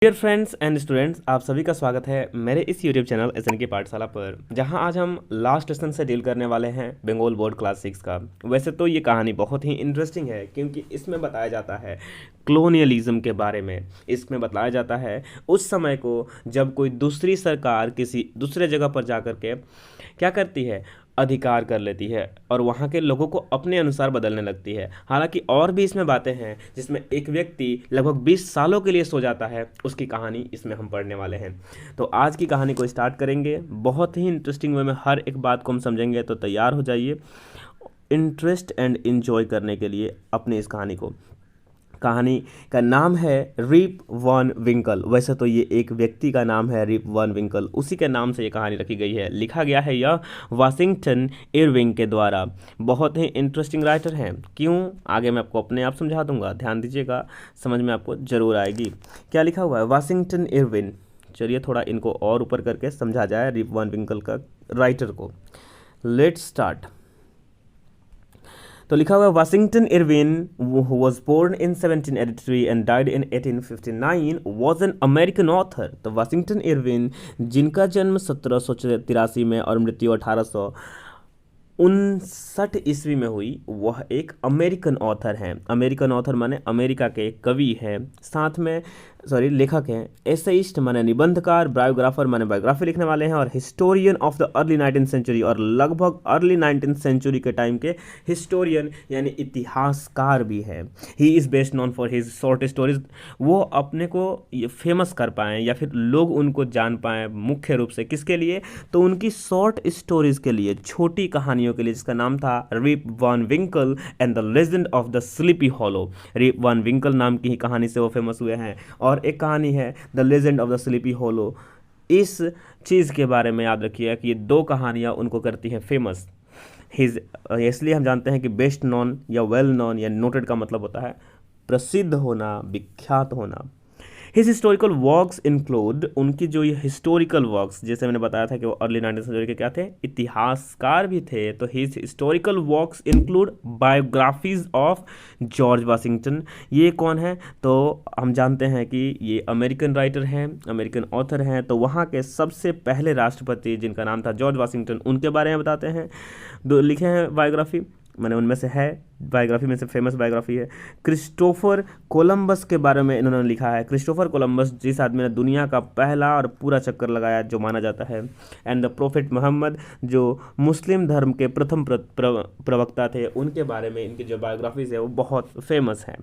Dear friends and students, आप सभी का स्वागत है मेरे इस यूट्यूब चैनल एस एन की पाठशाला पर, जहां आज हम लास्ट लेसन से डील करने वाले हैं बंगाल बोर्ड क्लास 6 का। वैसे तो ये कहानी बहुत ही इंटरेस्टिंग है क्योंकि इसमें बताया जाता है कॉलोनियलिज्म के बारे में। इसमें बताया जाता है उस समय को जब कोई दूसरी सरकार किसी दूसरे जगह पर जा कर के क्या करती है, अधिकार कर लेती है और वहाँ के लोगों को अपने अनुसार बदलने लगती है। हालांकि और भी इसमें बातें हैं जिसमें एक व्यक्ति लगभग 20 सालों के लिए सो जाता है, उसकी कहानी इसमें हम पढ़ने वाले हैं। तो आज की कहानी को स्टार्ट करेंगे बहुत ही इंटरेस्टिंग वे में, हर एक बात को हम समझेंगे। तो तैयार हो जाइए इंटरेस्ट एंड इन्जॉय करने के लिए अपने इस कहानी को। कहानी का नाम है रिप वॉन विंकल। वैसे तो ये एक व्यक्ति का नाम है रिप वॉन विंकल, उसी के नाम से ये कहानी रखी गई है। लिखा गया है यह वाशिंगटन इरविंग के द्वारा। बहुत ही इंटरेस्टिंग राइटर हैं। क्यों, आगे मैं आपको अपने आप समझा दूंगा, ध्यान दीजिएगा, समझ में आपको ज़रूर आएगी। क्या लिखा हुआ है, वाशिंगटन इरविन। चलिए थोड़ा इनको और ऊपर करके समझा जाए रिप वॉन विंकल का राइटर को। Let's start. तो लिखा हुआ है Washington Irwin who was born in 1783 and died in 1859 was an American author। तो वाशिंगटन इरविन जिनका जन्म 1783 में और मृत्यु 1859 ईस्वी में हुई, वह एक अमेरिकन ऑथर हैं। अमेरिकन ऑथर माने अमेरिका के कवि हैं, साथ में लेखक हैं। एसेइस्ट माने निबंधकार, बायोग्राफर माने बायोग्राफी लिखने वाले हैं, और historian of the early 19th century, और लगभग अर्ली 19th सेंचुरी के टाइम के हिस्टोरियन यानी इतिहासकार भी हैं। He is best known for his short stories. वो अपने को ये फेमस कर पाएँ या फिर लोग उनको जान पाएँ मुख्य रूप से किसके लिए, तो उनकी शॉर्ट स्टोरीज के लिए, छोटी कहानियों के लिए, जिसका नाम था Rip Van Winkle and the legend of the Sleepy Hollow. Rip Van Winkle नाम की ही कहानी से वो फेमस हुए हैं। और एक कहानी है the legend of the Sleepy hollow. इस चीज़ के बारे में याद रखिए कि ये दो कहानियाँ उनको करती हैं फेमस। हिज इसलिए हम जानते हैं कि बेस्ट नॉन या वेल नॉन या नोटेड का मतलब होता है प्रसिद्ध होना, विख्यात होना। हिज हिस्टोरिकल वर्क्स इंक्लूड, उनकी जो ये हिस्टोरिकल वर्क्स, जैसे मैंने बताया था कि वो अर्ली 19th सेंचुरी के क्या थे, इतिहासकार भी थे। तो his historical works include biographies of George Washington. ये कौन है, तो हम जानते हैं कि ये अमेरिकन राइटर हैं, अमेरिकन ऑथर हैं। तो वहाँ के सबसे पहले राष्ट्रपति जिनका नाम था जॉर्ज वाशिंगटन, उनके बारे में बताते हैं। दो लिखे हैं बायोग्राफी, मैंने उनमें से है, बायोग्राफी में से फेमस बायोग्राफी है। क्रिस्टोफर कोलंबस के बारे में इन्होंने लिखा है। क्रिस्टोफर कोलंबस, जिस आदमी ने दुनिया का पहला और पूरा चक्कर लगाया जो माना जाता है। एंड द प्रोफेट मोहम्मद, जो मुस्लिम धर्म के प्रथम प्रवक्ता थे, उनके बारे में इनकी जो बायोग्राफीज है वो बहुत फेमस है।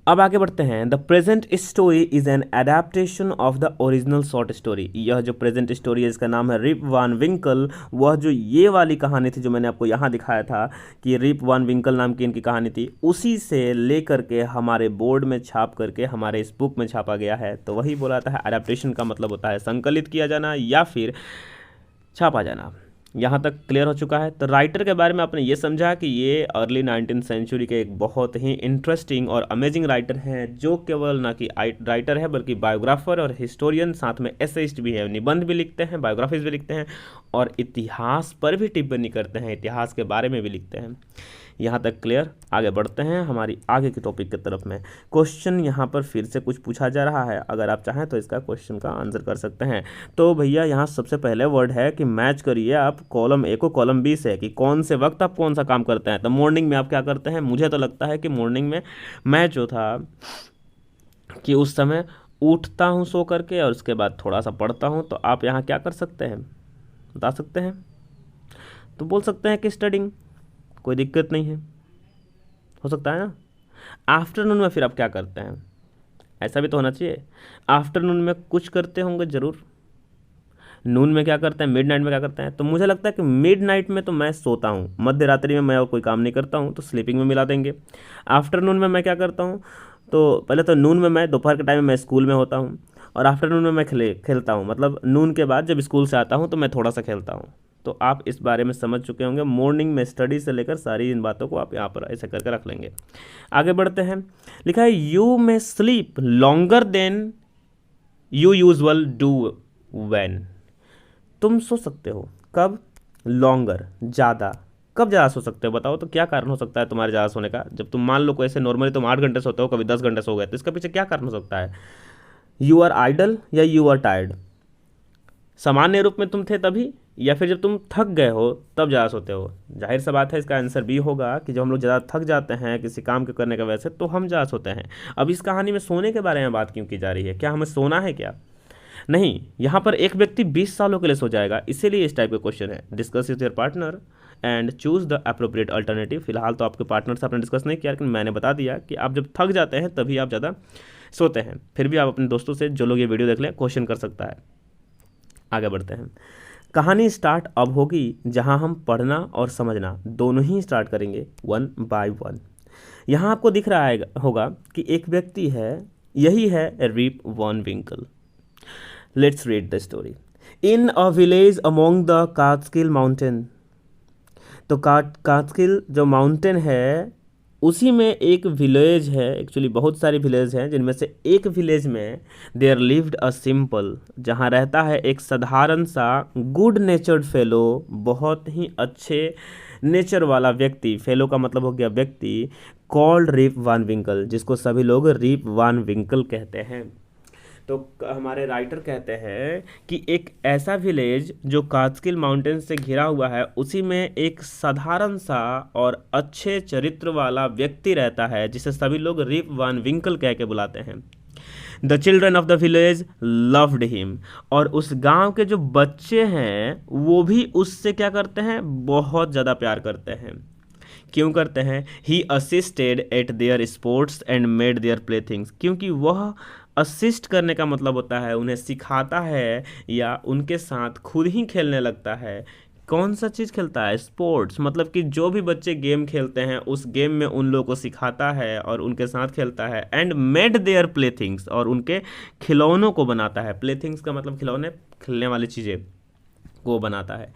अब आगे बढ़ते हैं। The present story is an adaptation of the original short story. यह जो प्रेजेंट स्टोरी है इसका नाम है रिप वॉन विंकल। वह जो ये वाली कहानी थी जो मैंने आपको यहाँ दिखाया था कि रिप वॉन विंकल नाम की इनकी कहानी थी, उसी से लेकर के हमारे बोर्ड में छाप करके हमारे इस बुक में छापा गया है। तो वही बोला जाता है एडेप्टेशन का मतलब होता है संकलित किया जाना या फिर छापा जाना। यहाँ तक क्लियर हो चुका है। तो राइटर के बारे में आपने ये समझा कि ये अर्ली 19th सेंचुरी के एक बहुत ही इंटरेस्टिंग और अमेजिंग राइटर हैं, जो केवल ना कि राइटर है बल्कि बायोग्राफर और हिस्टोरियन, साथ में एसेइस्ट भी है, निबंध भी लिखते हैं, बायोग्राफीज भी लिखते हैं, और इतिहास पर भी टिप्पणी करते हैं, इतिहास के बारे में भी लिखते हैं। यहाँ तक क्लियर। आगे बढ़ते हैं हमारी आगे के टॉपिक की तरफ में। क्वेश्चन यहाँ पर फिर से कुछ पूछा जा रहा है, अगर आप चाहें तो इसका क्वेश्चन का आंसर कर सकते हैं। तो भैया यहाँ सबसे पहले वर्ड है कि मैच करिए आप कॉलम ए को कॉलम बी से, कि कौन से वक्त आप कौन सा काम करते हैं। तो मॉर्निंग में आप क्या करते हैं, मुझे तो लगता है कि मॉर्निंग में मैं जो था कि उस समय उठता हूँ सो करके और उसके बाद थोड़ा सा पढ़ता हूँ। तो आप यहाँ क्या कर सकते हैं, बता सकते हैं? तो बोल सकते हैं कि स्टडिंग, कोई दिक्कत नहीं है, हो सकता है ना। आफ्टरनून में फिर आप क्या करते हैं, ऐसा भी तो होना चाहिए। आफ्टरनून में कुछ करते होंगे ज़रूर। नून में क्या करते हैं, मिड नाइट में क्या करते हैं। तो मुझे लगता है कि मिड नाइट में तो मैं सोता हूँ, मध्य रात्रि में मैं और कोई काम नहीं करता हूँ, तो स्लीपिंग में मिला देंगे। आफ्टरनून में मैं क्या करता हूँ, तो पहले तो नून में मैं दोपहर के टाइम में मैं स्कूल में होता हूँ, और आफ्टरनून में मैं खेलता हूँ, मतलब नून के बाद जब स्कूल से आता हूँ तो मैं थोड़ा सा खेलता हूँ। तो आप इस बारे में समझ चुके होंगे। मॉर्निंग में स्टडी से लेकर सारी इन बातों को आप यहाँ पर ऐसे करके रख लेंगे। आगे बढ़ते हैं। लिखा है you may sleep longer than you usual do when. तुम सो सकते हो कब, लॉन्गर, ज़्यादा, कब ज़्यादा सो सकते हो बताओ, तो क्या कारण हो सकता है तुम्हारे ज़्यादा सोने का? जब तुम मान लो कोई ऐसे नॉर्मली तुम 8 घंटे सोते हो, कभी 10 घंटे सो गए, तो इसका पीछे क्या कारण हो सकता है? यू आर आइडल या यू आर टायर्ड? सामान्य रूप में तुम थे तभी, या फिर जब तुम थक गए हो तब ज़्यादा सोते हो? जाहिर सा बात है इसका आंसर बी होगा कि जब हम लोग ज़्यादा थक जाते हैं किसी काम के करने की वजह से तो हम ज़्यादा सोते हैं। अब इस कहानी में सोने के बारे में बात क्यों की जा रही है? क्या हमें सोना है क्या? नहीं, यहाँ पर एक व्यक्ति 20 सालों के लिए सो जाएगा, इसीलिए इस टाइप का क्वेश्चन है। Discuss with your partner and choose the appropriate alternative. फिलहाल तो आपके पार्टनर से आपने डिस्कस नहीं किया, लेकिन मैंने बता दिया कि आप जब थक जाते हैं तभी आप ज़्यादा सोते हैं। फिर भी आप अपने दोस्तों से, जो लोग ये वीडियो देख लें, क्वेश्चन कर सकता है। आगे बढ़ते हैं। कहानी स्टार्ट अब होगी जहां हम पढ़ना और समझना दोनों ही स्टार्ट करेंगे वन बाय वन। यहाँ आपको दिख रहा है होगा कि एक व्यक्ति है, यही है Rip Van Winkle. Let's read the story. In a village among the Catskill mountain. तो कात्स्किल जो माउंटेन है उसी में एक विलेज है, एक्चुअली बहुत सारे विलेज हैं, जिनमें से एक विलेज में देयर लिव्ड अ सिंपल, जहाँ रहता है एक साधारण सा गुड नेचर्ड फेलो, बहुत ही अच्छे नेचर वाला व्यक्ति। फेलो का मतलब हो गया व्यक्ति, कॉल्ड रिप वान विंकल, जिसको सभी लोग रिप वान विंकल कहते हैं। तो हमारे राइटर कहते हैं कि एक ऐसा विलेज जो कात्स्किल माउंटेन से घिरा हुआ है, उसी में एक साधारण सा और अच्छे चरित्र वाला व्यक्ति रहता है, जिसे सभी लोग रिप वान विंकल कह के बुलाते हैं। The children of the village loved him, और उस गांव के जो बच्चे हैं वो भी उससे क्या करते हैं? बहुत ज़्यादा प्यार करते हैं। क्यों करते हैं? He assisted at their sports and made their playthings, क्योंकि वह असिस्ट करने का मतलब होता है उन्हें सिखाता है या उनके साथ खुद ही खेलने लगता है। कौन सा चीज़ खेलता है? स्पोर्ट्स, मतलब कि जो भी बच्चे गेम खेलते हैं उस गेम में उन लोगों को सिखाता है और उनके साथ खेलता है। एंड मेड देयर प्लेथिंग्स, और उनके खिलौनों को बनाता है। प्लेथिंग्स का मतलब खिलौने, खेलने वाली चीज़ें को बनाता है।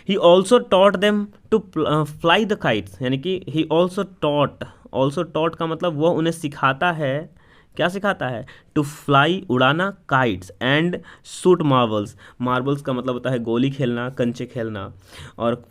He also taught them to fly the kites, यानी कि ही ऑल्सो टॉट का मतलब वह उन्हें सिखाता है। क्या सिखाता है? टू फ्लाई, उड़ाना, kites and shoot marbles. Marbles का मतलब होता है गोली खेलना, कंचे खेलना, और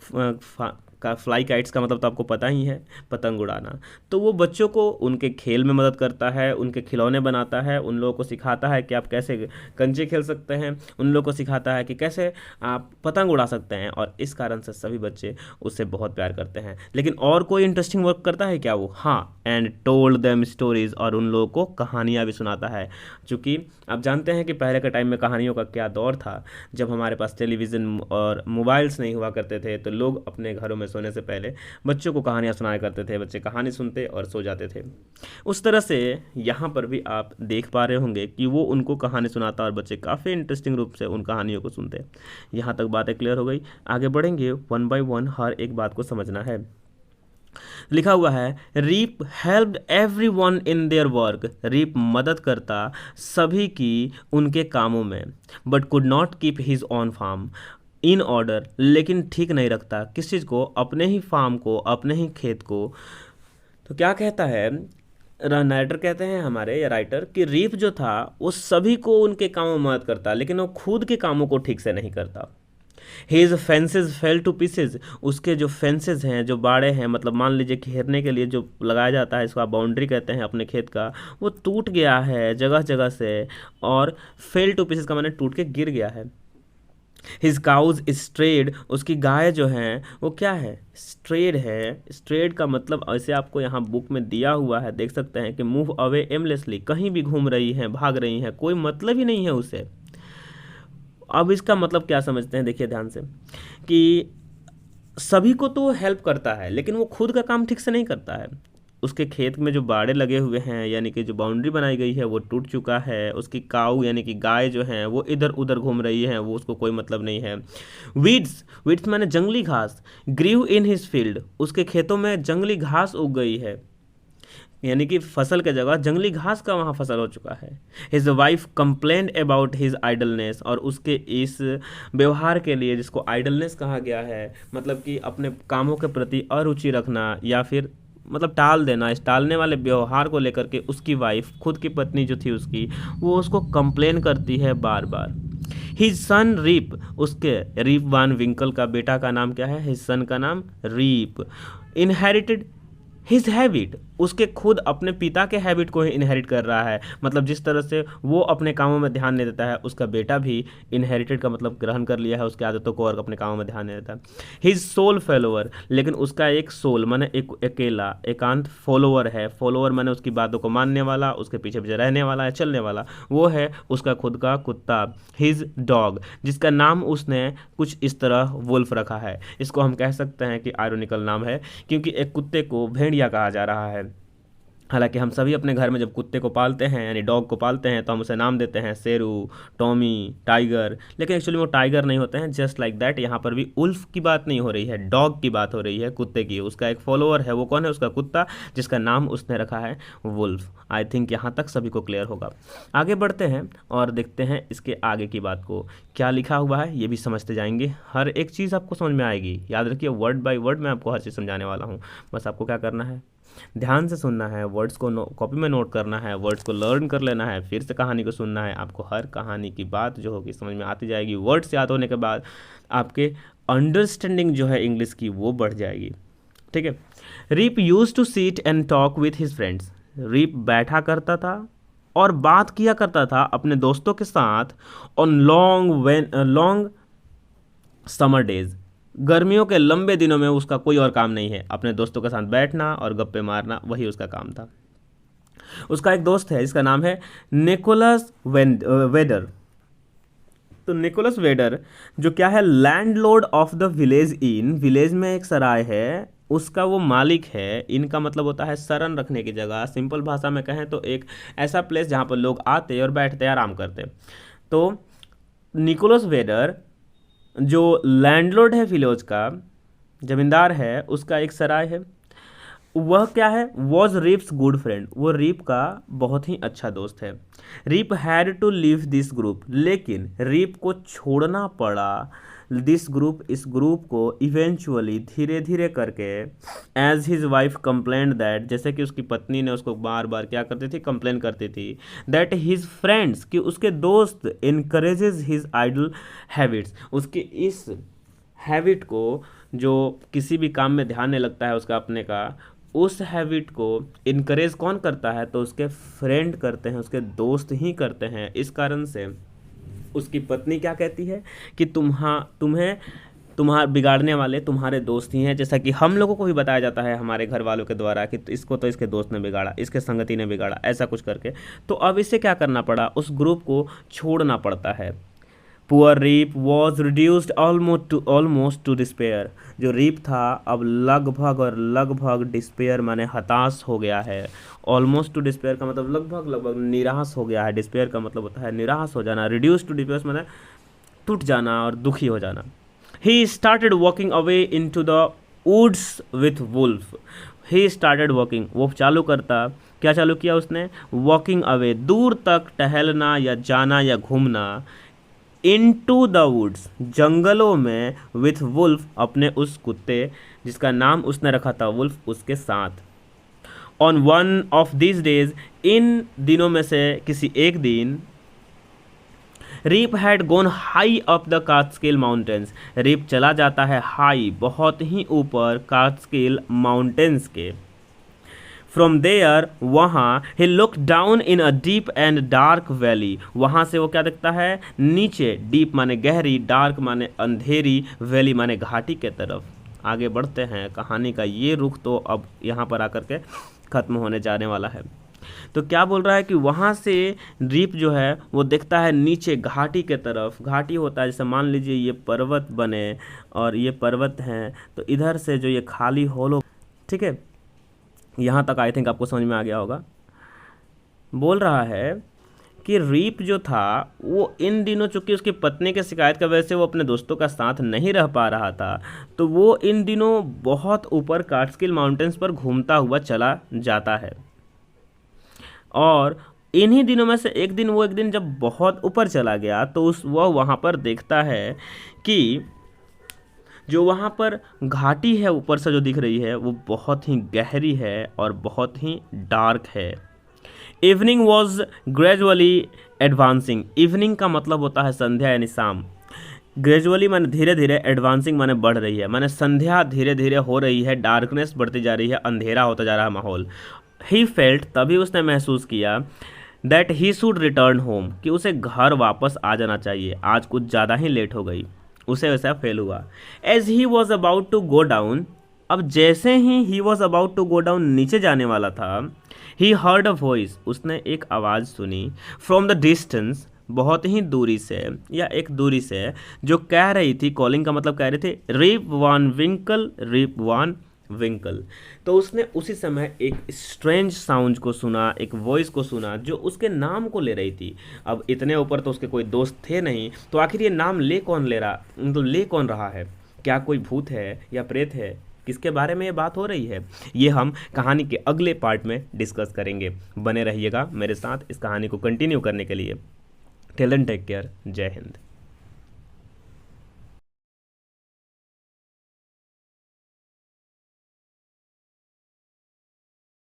फ्लाई काइट्स का मतलब तो आपको पता ही है, पतंग उड़ाना। तो वो बच्चों को उनके खेल में मदद करता है, उनके खिलौने बनाता है, उन लोगों को सिखाता है कि आप कैसे कंचे खेल सकते हैं, उन लोगों को सिखाता है कि कैसे आप पतंग उड़ा सकते हैं, और इस कारण से सभी बच्चे उससे बहुत प्यार करते हैं। लेकिन और कोई इंटरेस्टिंग वर्क करता है क्या वो? हाँ, एंड टोल्ड देम स्टोरीज, और उन लोगों को कहानियाँ भी सुनाता है। चूँकि आप जानते हैं कि पहले के टाइम में कहानियों का क्या दौर था, जब हमारे पास टेलीविज़न और मोबाइल्स नहीं हुआ करते थे, तो लोग अपने घरों में सोने से पहले बच्चों को कहानियाँ सुनाया करते थे। बच्चे कहानी सुनते और सो जाते थे। उस तरह से यहाँ पर भी आप देख पा रहे होंगे कि वो उनको कहानी सुनाता और बच्चे काफ़ी इंटरेस्टिंग रूप से उन कहानियों को सुनते। यहाँ तक बातें क्लियर हो गई। आगे बढ़ेंगे, वन बाय वन हर एक बात को समझना है। लिखा हुआ है, Rip helped everyone in their work. Rip मदद करता सभी की उनके कामों में, but could not keep his own farm in order, लेकिन ठीक नहीं रखता किस चीज़ को? अपने ही फार्म को, अपने ही खेत को। तो क्या कहता है नाइटर, कहते हैं हमारे या राइटर, कि रीप जो था वो सभी को उनके कामों में मदद करता, लेकिन वो खुद के कामों को ठीक से नहीं करता। His fences fail to pieces, उसके जो फेंसेज हैं, जो बाड़े हैं, मतलब मान लीजिए घेरने के लिए जो लगाया जाता है, इसको आप बाउंड्री कहते हैं अपने खेत का, वो टूट गया है जगह जगह से, और फेल टू पीसेज का माने टूट के गिर गया है। हिज काउज स्ट्रेड, उसकी गाय जो हैं वो क्या है? स्ट्रेड है। स्ट्रेड का मतलब ऐसे आपको यहाँ बुक में दिया हुआ है, देख सकते हैं कि मूव अवे एमलेसली, कहीं भी घूम रही हैं, भाग रही हैं, कोई मतलब ही नहीं है उसे। अब इसका मतलब क्या समझते हैं? देखिए ध्यान से, कि सभी को तो हेल्प करता है, लेकिन वो खुद का काम ठीक से नहीं करता है। उसके खेत में जो बाड़े लगे हुए हैं, यानी कि जो बाउंड्री बनाई गई है, वो टूट चुका है। उसकी काऊ यानी कि गाय जो है वो इधर उधर घूम रही है, वो उसको कोई मतलब नहीं है। वीड्स माने जंगली घास, ग्रीव इन हिज फील्ड, उसके खेतों में जंगली घास उग गई है, यानी कि फसल के जगह जंगली घास का वहाँ फसल हो चुका है। His wife complained about his idleness, और उसके इस व्यवहार के लिए, जिसको आइडलनेस कहा गया है, मतलब कि अपने कामों के प्रति अरुचि रखना या फिर मतलब टाल देना, इस टालने वाले व्यवहार को लेकर के उसकी वाइफ, खुद की पत्नी जो थी उसकी, वो उसको कंप्लेन करती है बार बार। हिज सन रीप, उसके रीप वान विंकल का बेटा का नाम क्या है, हिज सन का नाम रीप, इनहेरिटेड हिज हैबिट, उसके खुद अपने पिता के हैबिट को ही इनहेरिट कर रहा है। मतलब जिस तरह से वो अपने कामों में ध्यान नहीं देता है, उसका बेटा भी इनहेरिटेड का मतलब ग्रहण कर लिया है उसकी आदतों को और अपने कामों में ध्यान नहीं देता। हिज सोल फॉलोअर, लेकिन उसका एक सोल माने एक अकेला एकांत फॉलोअर है। फॉलोअर माने उसकी बातों को मानने वाला, उसके पीछे पीछे रहने वाला है, चलने वाला, वो है उसका खुद का कुत्ता। हिज डॉग, जिसका नाम उसने कुछ इस तरह वुल्फ रखा है। इसको हम कह सकते हैं कि आयरोनिकल नाम है, क्योंकि एक कुत्ते को भेड़िया कहा जा रहा है। हालांकि हम सभी अपने घर में जब कुत्ते को पालते हैं यानी डॉग को पालते हैं तो हम उसे नाम देते हैं शेरू, टॉमी, टाइगर, लेकिन एक्चुअली वो टाइगर नहीं होते हैं। जस्ट लाइक दैट यहाँ पर भी उल्फ की बात नहीं हो रही है, डॉग की बात हो रही है, कुत्ते की। उसका एक फॉलोअर है, वो कौन है, उसका कुत्ता, जिसका नाम उसने रखा है वुल्फ। आई थिंक यहाँ तक सभी को क्लियर होगा। आगे बढ़ते हैं और देखते हैं इसके आगे की बात को, क्या लिखा हुआ है ये भी समझते जाएंगे। हर एक चीज़ आपको समझ में आएगी, याद रखिए वर्ड बाय वर्ड मैं आपको हर चीज़ समझाने वाला हूँ। बस आपको क्या करना है, ध्यान से सुनना है, वर्ड्स को कॉपी में नोट करना है, वर्ड्स को लर्न कर लेना है, फिर से कहानी को सुनना है। आपको हर कहानी की बात जो होगी समझ में आती जाएगी। वर्ड्स याद होने के बाद आपके अंडरस्टैंडिंग जो है इंग्लिश की वो बढ़ जाएगी। ठीक है। Rip used to sit and talk with his friends, Rip बैठा करता था और बात किया करता था अपने दोस्तों के साथ ऑन लॉन्ग समर डेज, गर्मियों के लंबे दिनों में उसका कोई और काम नहीं है, अपने दोस्तों के साथ बैठना और गप्पे मारना, वही उसका काम था। उसका एक दोस्त है जिसका नाम है निकोलस वेडर। तो निकोलस वेडर जो क्या है, landlord of the village in, village में एक सराय है, उसका वो मालिक है। इनका मतलब होता है शरण रखने की जगह। सिंपल भाषा में कहें तो एक ऐसा प्लेस जहाँ पर लोग आते और बैठते आराम करते। तो निकोलस वेडर जो लैंडलॉर्ड है, विलेज का जमींदार है, उसका एक सराय है। वह क्या है, वॉज रीप्स गुड फ्रेंड, वो रीप का बहुत ही अच्छा दोस्त है। Rip had to leave this group, लेकिन रीप को छोड़ना पड़ा दिस ग्रुप, इस ग्रुप को, इवेंचुअली धीरे धीरे करके, as his wife complained that, जैसे कि उसकी पत्नी ने उसको बार बार क्या करती थी, कंप्लेन करती थी, दैट हिज फ्रेंड्स, कि उसके दोस्त, इनकरेजेस हिज आइडल हैबिट्स, उसके इस हैबिट को, जो किसी भी काम में ध्यान नहीं लगता है उसका अपने का, उस हैबिट को इनकरेज कौन करता है, तो उसके फ्रेंड करते हैं, उसके दोस्त ही करते हैं। इस कारण से उसकी पत्नी क्या कहती है कि तुम्हारा बिगाड़ने वाले तुम्हारे दोस्त ही हैं, जैसा कि हम लोगों को भी बताया जाता है हमारे घर वालों के द्वारा कि इसको तो इसके दोस्त ने बिगाड़ा, इसके संगति ने बिगाड़ा, ऐसा कुछ करके। तो अब इसे क्या करना पड़ा, उस ग्रुप को छोड़ना पड़ता है। Poor Rip was reduced almost to despair, जो रीप था अब लगभग डिस्पेयर माने हताश हो गया है। ऑलमोस्ट टू डिस्पेयर का मतलब लगभग निराश हो गया है। डिस्पेयर का मतलब होता है निराश हो जाना। रिड्यूस टू डिस्पेयर माने टूट जाना और दुखी हो जाना। He started walking away into the woods with wolf, he started walking, वो क्या चालू किया उसने, वॉकिंग अवे, दूर तक टहलना या जाना या घूमना, इनटू द वुड्स, जंगलों में, विथ वुल्फ, अपने उस कुत्ते जिसका नाम उसने रखा था वुल्फ, उसके साथ। On one of this days, इन दिनों में से किसी एक दिन, Rip had gone high up the Catskill mountains, Rip चला जाता है हाई, बहुत ही ऊपर, कास्केल माउंटेन्स के। फ्रॉम देयर, वहाँ, he look down in a deep and dark valley, वहाँ से वो क्या देखता है, नीचे, डीप माने गहरी, डार्क माने अंधेरी, वैली माने घाटी के तरफ। आगे बढ़ते हैं, कहानी का ये रुख तो अब यहाँ पर आकर के ख़त्म होने जाने वाला है। तो क्या बोल रहा है कि वहाँ से रीप जो है वो देखता है नीचे घाटी के तरफ। घाटी होता है जैसे मान लीजिए ये पर्वत बने और ये पर्वत हैं, तो इधर से जो ये खाली होलो, ठीक है, यहाँ तक आई थिंक आपको समझ में आ गया होगा। बोल रहा है कि रीप जो था वो इन दिनों, चूंकि उसकी पत्नी के शिकायत की वजह से वो अपने दोस्तों का साथ नहीं रह पा रहा था, तो वो इन दिनों बहुत ऊपर कास्केल माउंटेन्स पर घूमता हुआ चला जाता है। और इन्हीं दिनों में से एक दिन जब बहुत ऊपर चला गया तो वह वहाँ पर देखता है कि जो वहाँ पर घाटी है ऊपर से जो दिख रही है वो बहुत ही गहरी है और बहुत ही डार्क है। Evening was gradually advancing. Evening का मतलब होता है संध्या यानी शाम। ग्रेजुअली माने धीरे धीरे, एडवांसिंग माने बढ़ रही है, माने संध्या धीरे धीरे हो रही है, डार्कनेस बढ़ती जा रही है, अंधेरा होता जा रहा है माहौल। ही फेल्ट, तभी उसने महसूस किया, that he should return home, कि उसे घर वापस आ जाना चाहिए, आज कुछ ज़्यादा ही लेट हो गई, उसे वैसा फील हुआ। As he was about to go down, अब जैसे ही was about to go down, नीचे जाने वाला था, ही हर्ड अ वॉइस, उसने एक आवाज़ सुनी, फ्रॉम द डिस्टेंस, बहुत ही दूरी से या एक दूरी से, जो कह रही थी, कॉलिंग का मतलब कह रहे थे, रिप वान विंकल, रिप वान विंकल। तो उसने उसी समय एक स्ट्रेंज साउंड को सुना, एक वॉइस को सुना जो उसके नाम को ले रही थी। अब इतने ऊपर तो उसके कोई दोस्त थे नहीं, तो आखिर ये नाम ले कौन ले रहा, मतलब ले कौन रहा है? क्या कोई भूत है या प्रेत है? किसके बारे में ये बात हो रही है? ये हम कहानी के अगले पार्ट में डिस्कस करेंगे। बने रहिएगा मेरे साथ इस कहानी को कंटिन्यू करने के लिए। Till then take care. जय हिंद।